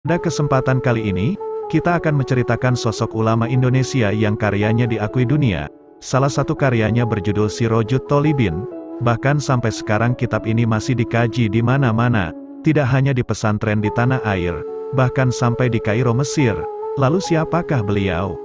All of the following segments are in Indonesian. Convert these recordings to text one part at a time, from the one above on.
Pada kesempatan kali ini, kita akan menceritakan sosok ulama Indonesia yang karyanya diakui dunia. Salah satu karyanya berjudul Sirojut Tholibin. Bahkan sampai sekarang kitab ini masih dikaji di mana-mana, tidak hanya di pesantren di tanah air, bahkan sampai di Kairo, Mesir. Lalu siapakah beliau?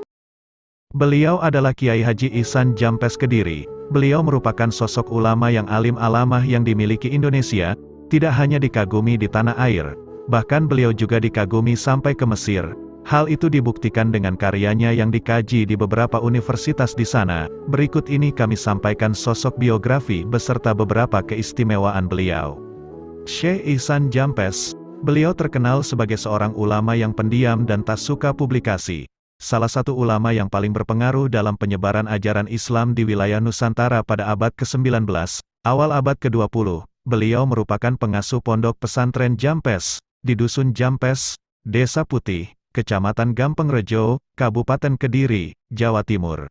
Beliau adalah Kiai Haji Ihsan Jampes Kediri. Beliau merupakan sosok ulama yang alim alamah yang dimiliki Indonesia, tidak hanya dikagumi di tanah air, bahkan beliau juga dikagumi sampai ke Mesir. Hal itu dibuktikan dengan karyanya yang dikaji di beberapa universitas di sana. Berikut ini kami sampaikan sosok biografi beserta beberapa keistimewaan beliau. Syekh Ihsan Jampes. Beliau terkenal sebagai seorang ulama yang pendiam dan tak suka publikasi. Salah satu ulama yang paling berpengaruh dalam penyebaran ajaran Islam di wilayah Nusantara pada abad ke-19, awal abad ke-20, beliau merupakan pengasuh pondok pesantren Jampes, di Dusun Jampes, Desa Putih, Kecamatan Gampeng Rejo, Kabupaten Kediri, Jawa Timur.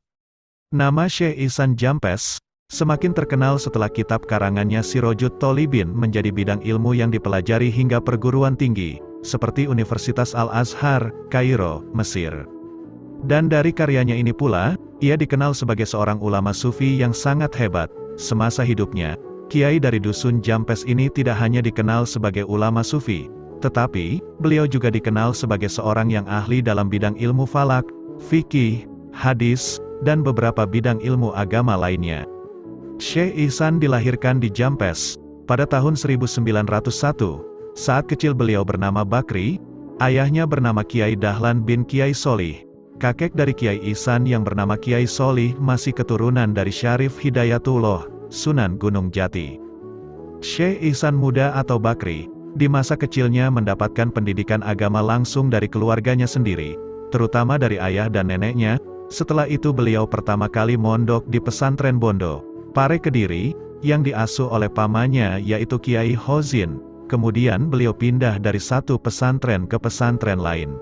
Nama Syekh Ihsan Jampes semakin terkenal setelah kitab karangannya Sirojut Tholibin menjadi bidang ilmu yang dipelajari hingga perguruan tinggi, seperti Universitas Al-Azhar, Kairo, Mesir. Dan dari karyanya ini pula, ia dikenal sebagai seorang ulama sufi yang sangat hebat. Semasa hidupnya, Kiai dari Dusun Jampes ini tidak hanya dikenal sebagai ulama sufi, tetapi, beliau juga dikenal sebagai seorang yang ahli dalam bidang ilmu falak, fikih, hadis, dan beberapa bidang ilmu agama lainnya. Syekh Ihsan dilahirkan di Jampes, pada tahun 1901. Saat kecil beliau bernama Bakri, ayahnya bernama Kiai Dahlan bin Kiai Solih. Kakek dari Kiai Ihsan yang bernama Kiai Solih masih keturunan dari Syarif Hidayatullah, Sunan Gunung Jati. Syekh Ihsan muda atau Bakri, di masa kecilnya mendapatkan pendidikan agama langsung dari keluarganya sendiri, terutama dari ayah dan neneknya. Setelah itu beliau pertama kali mondok di pesantren Bondo, Pare Kediri, yang diasuh oleh pamannya yaitu Kiai Hozin. Kemudian beliau pindah dari satu pesantren ke pesantren lain.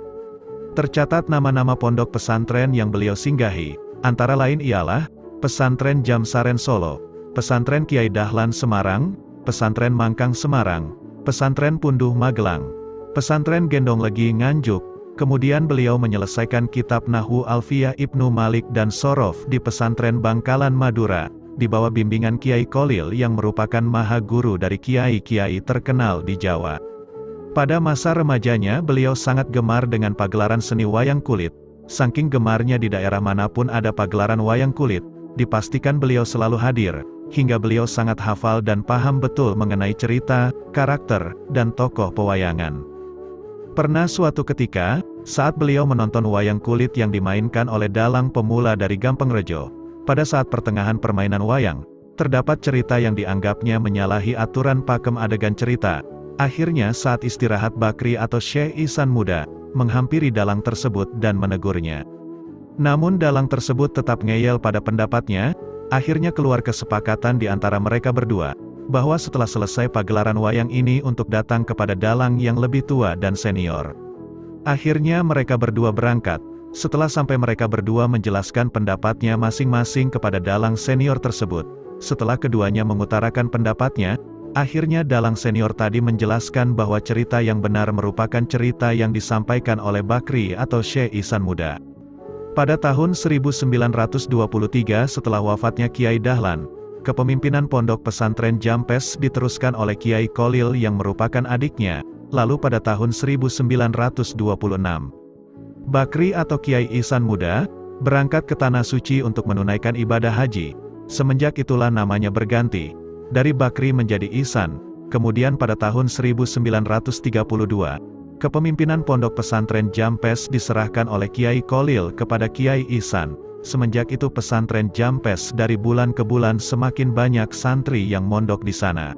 Tercatat nama-nama pondok pesantren yang beliau singgahi, antara lain ialah Pesantren Jamsaren Solo, Pesantren Kiai Dahlan Semarang, Pesantren Mangkang Semarang, Pesantren Punduh Magelang, Pesantren Gendong Legi Nganjuk. Kemudian beliau menyelesaikan kitab Nahwu Alfiyah Ibnu Malik dan Sorof di Pesantren Bangkalan Madura, di bawah bimbingan Kiai Kolil yang merupakan maha guru dari kiai-kiai terkenal di Jawa. Pada masa remajanya beliau sangat gemar dengan pagelaran seni wayang kulit. Saking gemarnya di daerah manapun ada pagelaran wayang kulit, dipastikan beliau selalu hadir, hingga beliau sangat hafal dan paham betul mengenai cerita, karakter, dan tokoh pewayangan. Pernah suatu ketika, saat beliau menonton wayang kulit yang dimainkan oleh dalang pemula dari Gampeng Rejo, pada saat pertengahan permainan wayang, terdapat cerita yang dianggapnya menyalahi aturan pakem adegan cerita. Akhirnya saat istirahat Bakri atau Syekh Ihsan muda, menghampiri dalang tersebut dan menegurnya. Namun dalang tersebut tetap ngeyel pada pendapatnya. Akhirnya keluar kesepakatan di antara mereka berdua, bahwa setelah selesai pagelaran wayang ini untuk datang kepada dalang yang lebih tua dan senior. Akhirnya mereka berdua berangkat. Setelah sampai mereka berdua menjelaskan pendapatnya masing-masing kepada dalang senior tersebut. Setelah keduanya mengutarakan pendapatnya, akhirnya dalang senior tadi menjelaskan bahwa cerita yang benar merupakan cerita yang disampaikan oleh Bakri atau Syekh Ihsan muda. Pada tahun 1923 setelah wafatnya Kiai Dahlan, kepemimpinan pondok pesantren Jampes diteruskan oleh Kiai Kolil yang merupakan adiknya, lalu pada tahun 1926, Bakri atau Kiai Ihsan muda, berangkat ke Tanah Suci untuk menunaikan ibadah haji. Semenjak itulah namanya berganti, dari Bakri menjadi Ihsan. Kemudian pada tahun 1932, kepemimpinan pondok pesantren Jampes diserahkan oleh Kiai Kolil kepada Kiai Ihsan. Semenjak itu pesantren Jampes dari bulan ke bulan semakin banyak santri yang mondok di sana.